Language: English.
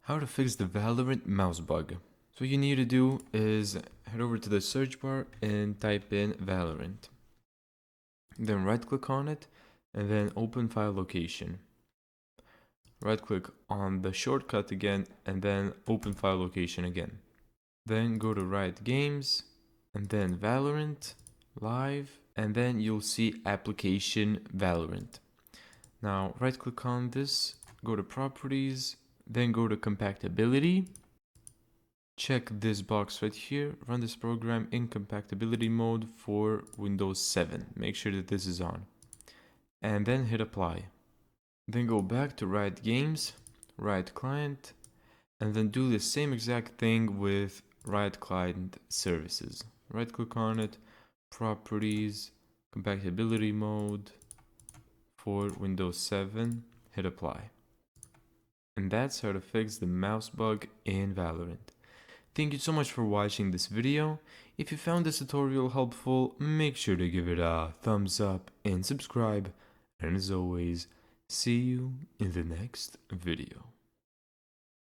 How to fix the Valorant mouse bug. So what you need to do is head over to the search bar and type in Valorant. Then right click on it and then open file location. Right click on the shortcut again and then open file location again. Then go to Riot Games and then Valorant Live and then you'll see application Valorant. Now right click on this, go to properties, then go to compatibility. Check this box right here, run this program in compatibility mode for Windows 7. Make sure that this is on. And then hit apply. Then go back to Riot Games, Riot Client, and then do the same exact thing with Riot Client Services. Right click on it, properties, compatibility mode for Windows 7, hit apply. And that's how to fix the mouse bug in Valorant. Thank you so much for watching this video. If you found this tutorial helpful, make sure to give it a thumbs up and subscribe. And as always, see you in the next video.